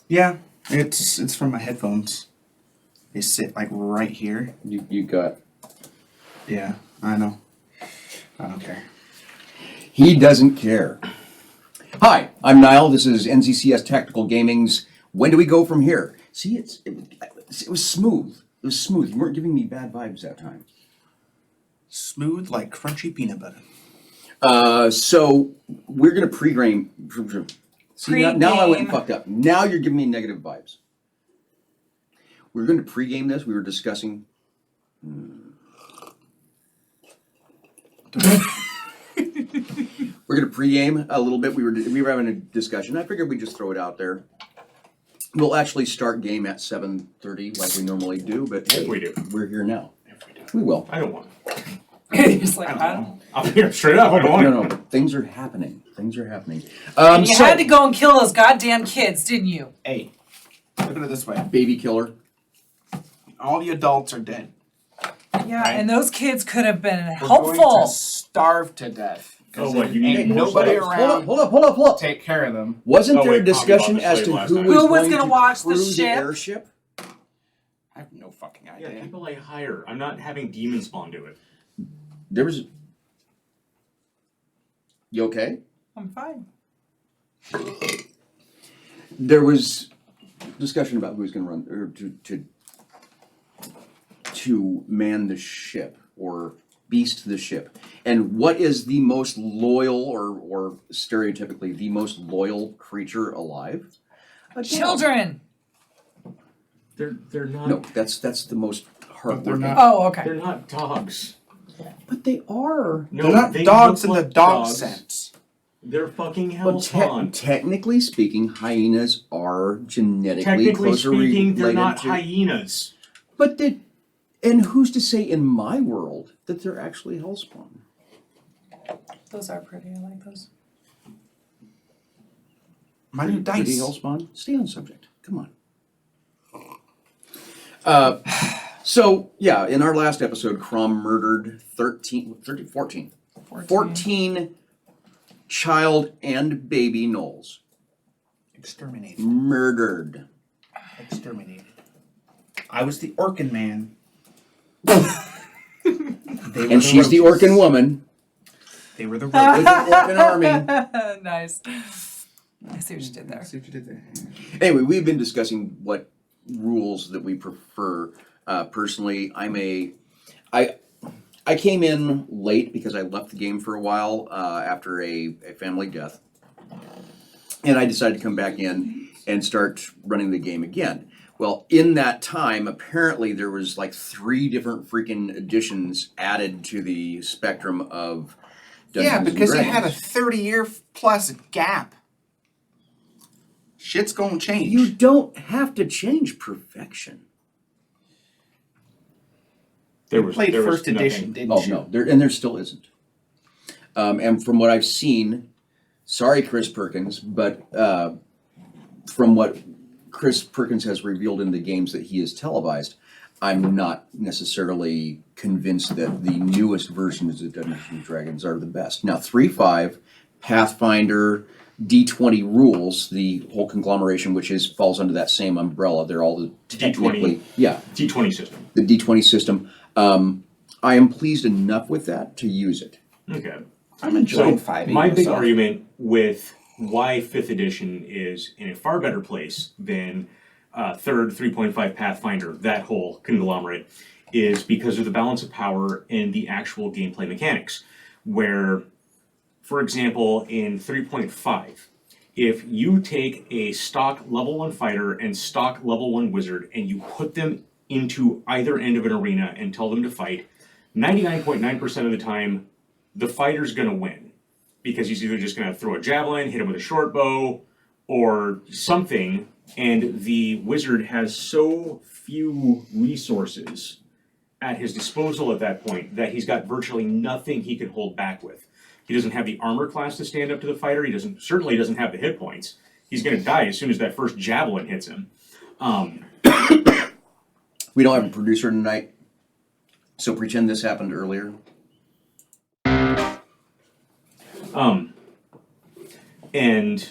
Yeah, it's from my headphones. They sit like right here. You got. Yeah, I know. I don't care. He doesn't care. Hi, I'm Niall. This is NZCS Tactical Gaming's When Do We Go From Here? See, it was smooth. It was smooth. You weren't giving me bad vibes that time. Smooth like crunchy peanut butter. So we're gonna pre-game. See, now I went and fucked up. Now you're giving me negative vibes. We're going to pre-game this. We were discussing. We're going to pre-game a little bit. We were having a discussion. I figured we'd just throw it out there. We'll actually start game at 7:30 like we normally do, but If we do. We're here now. If we do. We will. I don't want He's like, I don't know. I'll hear straight up. I don't want No, things are happening. Things are happening. And you had to go and kill those goddamn kids, didn't you? Hey, look at it this way. Baby killer. All the adults are dead. Yeah, Right. and those kids could have been We're helpful. going to starve to death. Oh, what, you ain't need more nobody slaves? around. Hold up. to take care of them. Wasn't Oh, there a wait, Poppy discussion bought the as slave to last who night. was Who was going gonna to watch the crew the ship? airship? I have no fucking Yeah, idea. people I hire. I'm not having demon spawn do it. There was. You okay? I'm fine. There was discussion about who was going to run or to man the ship or beast the ship, and what is the most loyal or stereotypically the most loyal creature alive? A dog. Children. They're not. No, that's the most heartbreaking. not. Oh, okay. They're not dogs. But they are. No, They're not they dogs in look the like dog dogs. sense. They're fucking But hellspawn. technically speaking, hyenas are genetically Technically closer speaking, they're related not to. hyenas. But and who's to say in my world that they're actually hellspawn? Those are pretty. I like those. My new Pretty dice. hellspawn? Stay on subject. Come on. So, yeah, in our last episode, Crom murdered 14 child and baby gnolls. Exterminated. Murdered. Exterminated. I was the Orkin man. And she's the Orkin woman They were the with the Orkin army. Nice. I see what you did there. See what you did there. Anyway, we've been discussing what rules that we prefer. Personally, I came in late because I left the game for a while after a family death, and I decided to come back in and start running the game again. Well, in that time, apparently there was like 3 different freaking additions added to the spectrum of Dungeons Yeah, and because you had a Dragons. 30-year plus gap. Shit's gonna change. You don't have to change perfection. You played there was first edition, nothing. didn't Oh you? no, there still isn't. And from what I've seen, sorry, Chris Perkins, but from what Chris Perkins has revealed in the games that he has televised, I'm not necessarily convinced that the newest versions of Dungeons and Dragons are the best. Now, 3.5, Pathfinder, D20 rules, the whole conglomeration, which falls under that same umbrella. They're all the technically, yeah, D20 system. the D20 system. I am pleased enough with that to use it. Okay. I'm enjoying So 5e. my big myself. argument with why 5th edition is in a far better place than 3rd 3.5 Pathfinder, that whole conglomerate, is because of the balance of power and the actual gameplay mechanics. Where, for example, in 3.5, if you take a stock level 1 fighter and stock level 1 wizard and you put them into either end of an arena and tell them to fight, 99.9% of the time, the fighter's going to win. Because he's either just going to throw a javelin, hit him with a short bow, or something, and the wizard has so few resources at his disposal at that point that he's got virtually nothing he can hold back with. He doesn't have the armor class to stand up to the fighter. He certainly doesn't have the hit points. He's going to die as soon as that first javelin hits him. We don't have a producer tonight, so pretend this happened earlier. And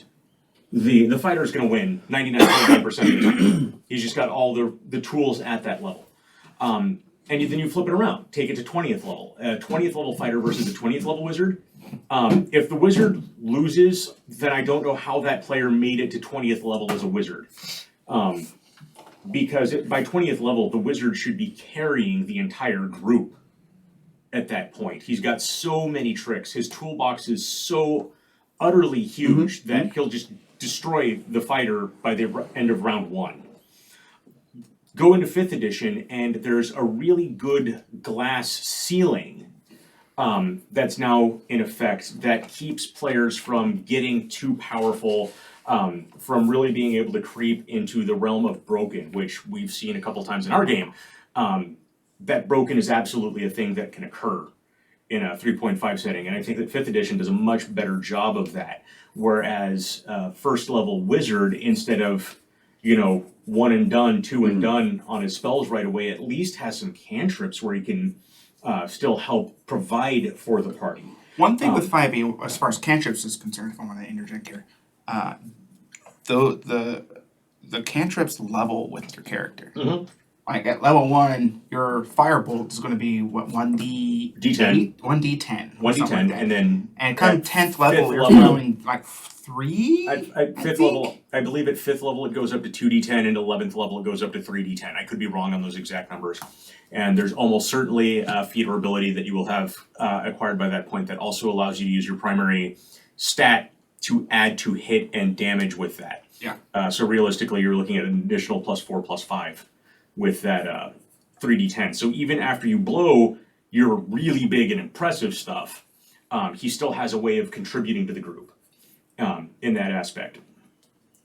the fighter is going to win 99.9% of the time. He's just got all the tools at that level. And then you flip it around, take it to 20th level. A 20th level fighter versus a 20th level wizard. If the wizard loses, then I don't know how that player made it to 20th level as a wizard. Because by 20th level, the wizard should be carrying the entire group at that point. He's got so many tricks. His toolbox is so utterly huge that he'll just destroy the fighter by the end of round 1. Go into 5th edition, and there's a really good glass ceiling that's now in effect that keeps players from getting too powerful, from really being able to creep into the realm of broken, which we've seen a couple times in our game. That broken is absolutely a thing that can occur in a 3.5 setting, and I think that 5th edition does a much better job of that. Whereas first level wizard, instead of 1 and done, 2 and done on his spells right away, at least has some cantrips where he can still help provide for the party. One thing with 5e, as far as cantrips is concerned, if I want to interject here, the cantrips level with your character. Like at level 1, your firebolt is going to be what, 1d D10. 1d10. 1d10, and then and come 10th level, you're level- throwing like 3. At 5th level, I believe at 5th level it goes up to 2d10, and 11th level it goes up to 3d10. I could be wrong on those exact numbers. And there's almost certainly a feat or ability that you will have acquired by that point that also allows you to use your primary stat to add to hit and damage with that. Yeah. So realistically, you're looking at an additional +4, +5 with that 3d10. So even after you blow your really big and impressive stuff, he still has a way of contributing to the group in that aspect.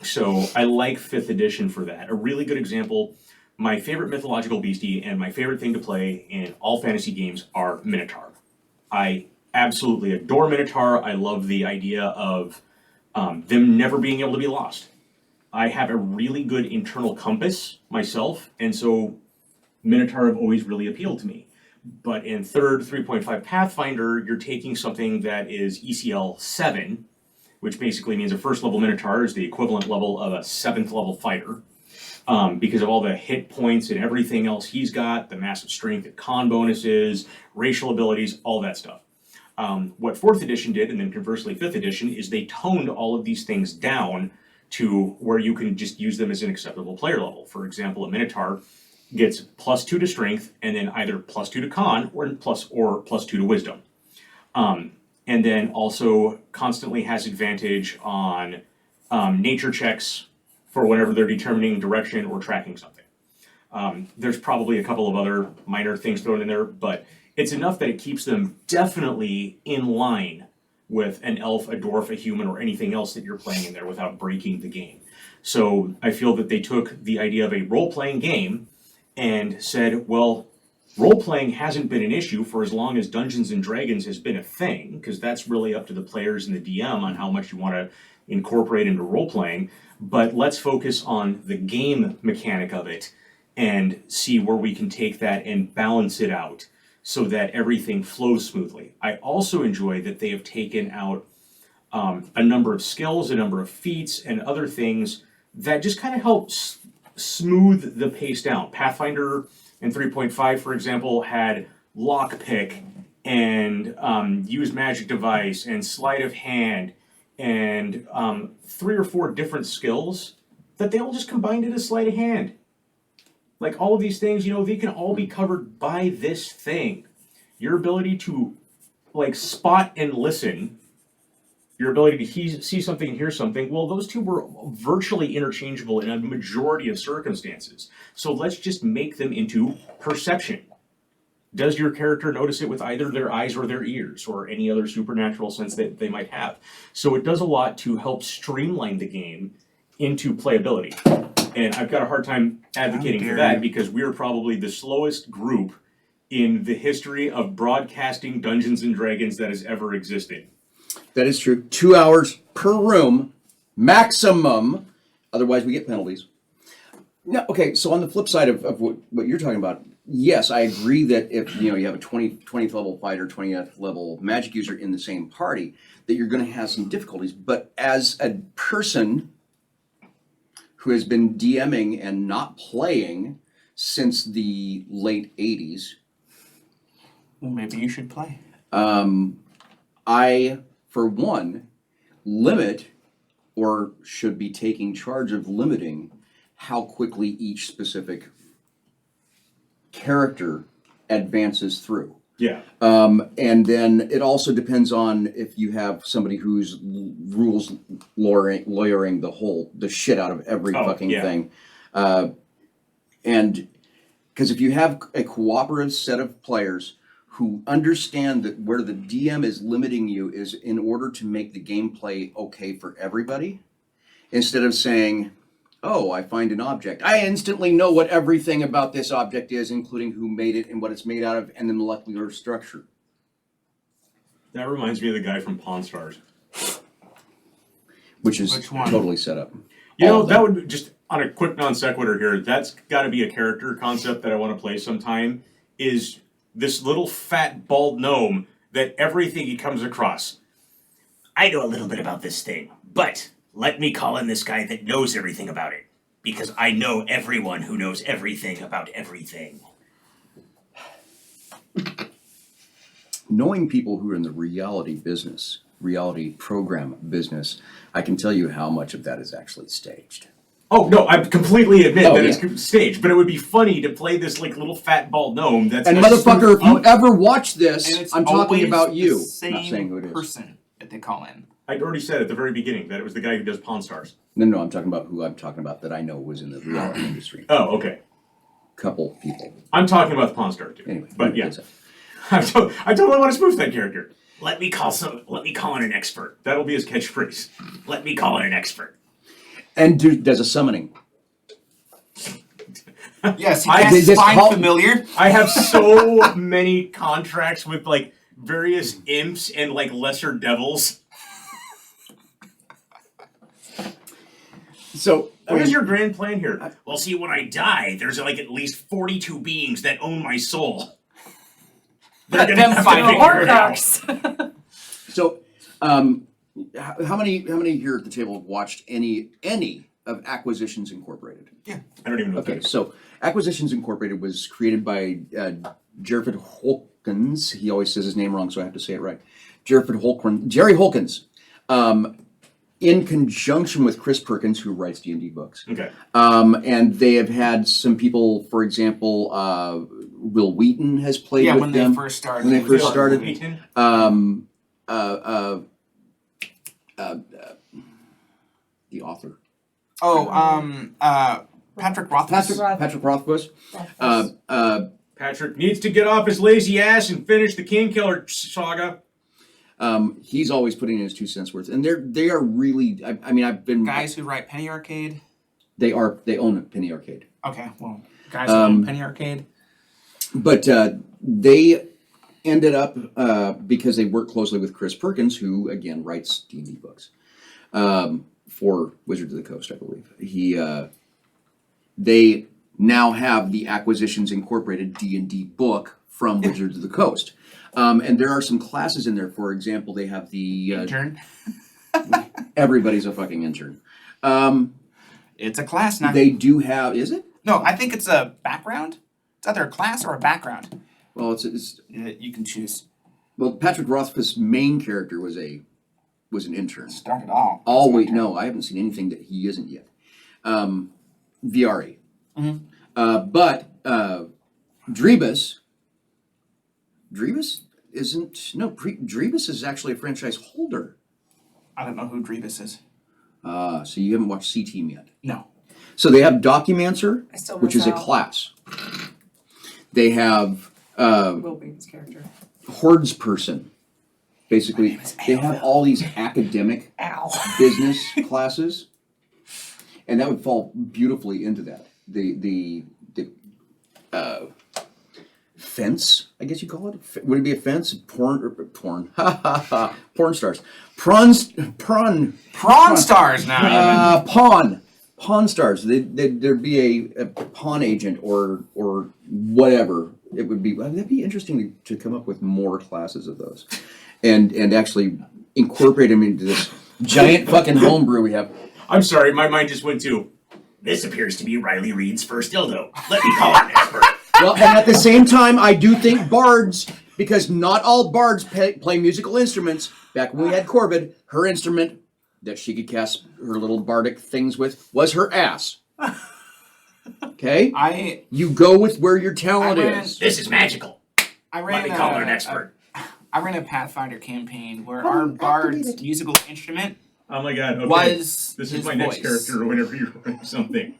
So I like 5th edition for that. A really good example, my favorite mythological beastie and my favorite thing to play in all fantasy games are Minotaur. I absolutely adore Minotaur. I love the idea of them never being able to be lost. I have a really good internal compass myself, and so Minotaur have always really appealed to me. But in 3rd 3.5 Pathfinder, you're taking something that is ECL 7, which basically means a first level Minotaur is the equivalent level of a 7th level fighter, because of all the hit points and everything else he's got, the massive strength and con bonuses, racial abilities, all that stuff. What 4th edition did, and then conversely 5th edition, is they toned all of these things down to where you can just use them as an acceptable player level. For example, a Minotaur gets +2 to strength, and then either +2 to con or +2 to wisdom. And then also constantly has advantage on nature checks for whenever they're determining direction or tracking something. There's probably a couple of other minor things thrown in there, but it's enough that it keeps them definitely in line with an elf, a dwarf, a human, or anything else that you're playing in there without breaking the game. So I feel that they took the idea of a role-playing game and said, well, role-playing hasn't been an issue for as long as Dungeons & Dragons has been a thing, because that's really up to the players and the DM on how much you want to incorporate into role-playing. But let's focus on the game mechanic of it and see where we can take that and balance it out so that everything flows smoothly. I also enjoy that they have taken out a number of skills, a number of feats, and other things that just kind of help smooth the pace down. Pathfinder in 3.5, for example, had lockpick and use magic device and sleight of hand and 3 or 4 different skills that they all just combined into sleight of hand. Like all of these things, they can all be covered by this thing. Your ability to spot and listen, your ability to see something and hear something, well, those two were virtually interchangeable in a majority of circumstances. So let's just make them into perception. Does your character notice it with either their eyes or their ears or any other supernatural sense that they might have? So it does a lot to help streamline the game into playability. And I've got a hard time advocating for that because we're probably the slowest group in the history of broadcasting Dungeons & Dragons that has ever existed. That is true. 2 hours per room, maximum. Otherwise, we get penalties. Now, okay, so on the flip side of what you're talking about, yes, I agree that if you have a 20th level fighter, 20th level magic user in the same party, that you're going to have some difficulties. But as a person who has been DMing and not playing since the late 80s. Well, maybe you should play. I, for one, limit or should be taking charge of limiting how quickly each specific character advances through. Yeah. And then it also depends on if you have somebody who's rules lawyering the shit out of every fucking thing. And because if you have a cooperative set of players who understand that where the DM is limiting you is in order to make the gameplay okay for everybody, instead of saying, oh, I find an object, I instantly know what everything about this object is, including who made it and what it's made out of and the molecular structure. That reminds me of the guy from Pawn Stars. Which is totally set up. You know, that would just, on a quick non sequitur here, that's got to be a character concept that I want to play sometime, is this little fat bald gnome that everything he comes across. I know a little bit about this thing, but let me call in this guy that knows everything about it, because I know everyone who knows everything about everything. Knowing people who are in the reality program business, I can tell you how much of that is actually staged. Oh, no, I completely admit that it's staged, but it would be funny to play this like little fat bald gnome that's... And motherfucker, if you ever watch this, I'm talking about you. The same not saying who it is. person that they call in. I already said at the very beginning that it was the guy who does Pawn Stars. No, I'm talking about who I'm talking about that I know was in the reality industry. Oh, okay. Couple people. I'm talking about the Pawn Stars too. Anyway, but yeah, I totally want to spoof that character. Let me call in an expert. That'll be his catchphrase. Let me call in an expert. And does a summoning. Yes, he casts Find Familiar. I have so many contracts with like various imps and like lesser devils. So what is your grand plan here? Well, see, when I die, there's like at least 42 beings that own my soul. Let them find it. Horcrux. So, how many here at the table have watched any of Acquisitions Incorporated? Yeah. I don't even know. Okay, so Acquisitions Incorporated was created by Jerry Holkins. He always says his name wrong, so I have to say it right. Jerry Holkins, in conjunction with Chris Perkins, who writes D&D books. Okay. And they have had some people, for example, Will Wheaton has played with them. Yeah, when they first started. The author. Patrick Rothfuss. Patrick Rothfuss. Patrick needs to get off his lazy ass and finish the Kingkiller saga. He's always putting in his 2 cents worth, and they are really. I mean, I've been guys who write Penny Arcade. They own Penny Arcade. Okay, well, guys who own Penny Arcade. But they ended up because they work closely with Chris Perkins, who again writes D&D books for Wizards of the Coast, I believe. They now have the Acquisitions Incorporated D&D book from Wizards of the Coast. And there are some classes in there. For example, they have the... intern? Everybody's a fucking intern. It's a class now. They do have... Is it? No, I think it's a background. It's either a class or a background. Well, it's you can choose. Well, Patrick Rothfuss' main character was an intern. Started all. Oh, wait, no. I haven't seen anything that he isn't yet. VRE. Mm-hmm. But Drebus isn't... No, Drebus is actually a franchise holder. I don't know who Drebus is. So you haven't watched C-Team yet? No. So they have Documancer, I still which miss is a out. class. They have Will be his character. Hordes Person. Basically, they have all these academic business classes, and that would fall beautifully into that. The fence, I guess you call it. Would it be a fence? Porn. Porn stars. Prawn stars now. Pawn stars. There'd be a pawn agent or whatever. It would be. That'd be interesting to come up with more classes of those, and actually incorporate them into this giant fucking homebrew we have. I'm sorry, my mind just went to This appears to be Riley Reed's first dildo. Let me call an expert. Well, and at the same time, I do think bards, because not all bards play musical instruments. Back when we had Corbin, her instrument that she could cast her little bardic things with was her ass. Okay? You go with where your talent is. This is magical. I Let me call an expert. I ran a Pathfinder campaign where our bard's musical instrument Oh my god, okay. was This his is my next voice. character whenever you're running something.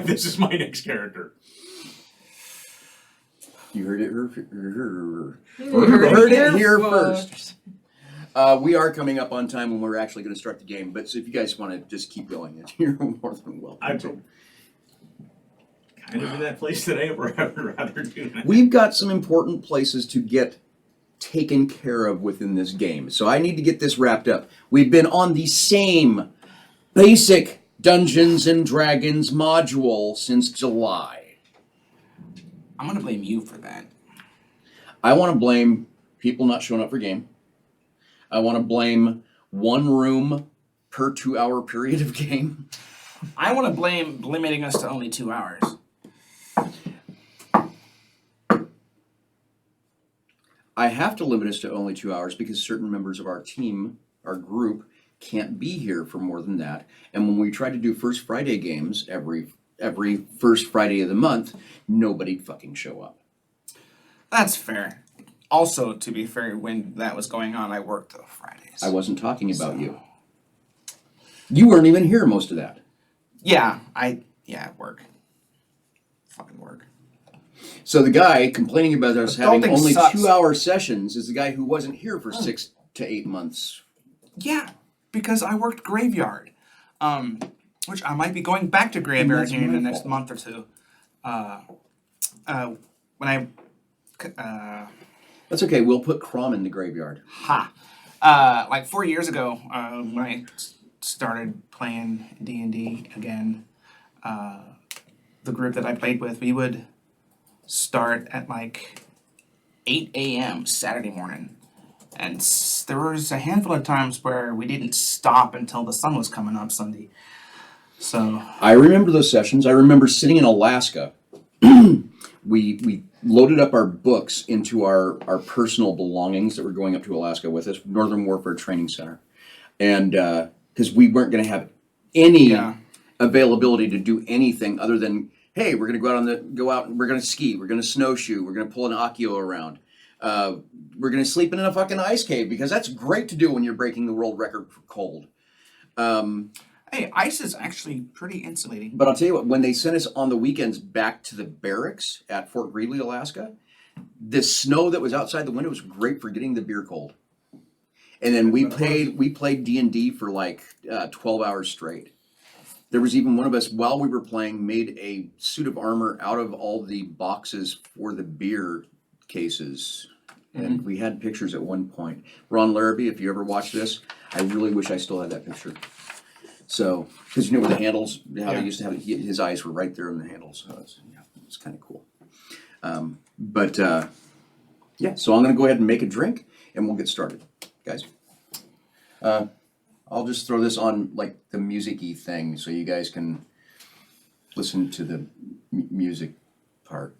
This is my next character. You heard it heard Heard it it here first. first. We are coming up on time when we're actually going to start the game, but so if you guys want to just keep going, you're more than welcome I'm to. kind of in that place today where I would rather do that. We've got some important places to get taken care of within this game, so I need to get this wrapped up. We've been on the same basic Dungeons and Dragons module since July. I'm gonna blame you for that. I want to blame people not showing up for game. I want to blame one room per 2-hour period of game. I want to blame limiting us to only 2 hours. I have to limit us to only 2 hours because certain members of our team, our group, can't be here for more than that. And when we try to do First Friday games every first Friday of the month, nobody'd fucking show up. That's fair. Also, to be fair, when that was going on, I worked on Fridays. I wasn't talking about you. You weren't even here most of that. Yeah, work. Fucking work. So the guy complaining about us having Adulting only sucks. 2-hour sessions is the guy who wasn't here for 6 to 8 months. Yeah, because I worked graveyard, which I might be going back to graveyard that's here in the my next fault. month or two. When That's okay. We'll put Crom in the graveyard. like 4 years ago, when I started playing D&D again, the group that I played with, we would start at like 8 a.m. Saturday morning. And there was a handful of times where we didn't stop until the sun was coming up Sunday. So I remember those sessions. I remember sitting in Alaska. We loaded up our books into our personal belongings that were going up to Alaska with us, Northern Warfare Training Center. And because we weren't going to have any availability to do anything other than, hey, we're going to go out and we're going to ski, we're going to snowshoe, we're going to pull an Akio around. We're going to sleep in a fucking ice cave because that's great to do when you're breaking the world record for cold. hey, ice is actually pretty insulating. But I'll tell you what, when they sent us on the weekends back to the barracks at Fort Greeley, Alaska, the snow that was outside the window was great for getting the beer cold. And then we played D&D for like 12 hours straight. There was even one of us, while we were playing, made a suit of armor out of all the boxes for the beer cases. And we had pictures at one point. Ron Larrabee, if you ever watch this, I really wish I still had that picture. So, because you know where the handles, how they used to have it, his eyes were right there in the handles. So it's kind of cool. So I'm going to go ahead and make a drink and we'll get started, guys. I'll just throw this on like the music-y thing so you guys can listen to the music part.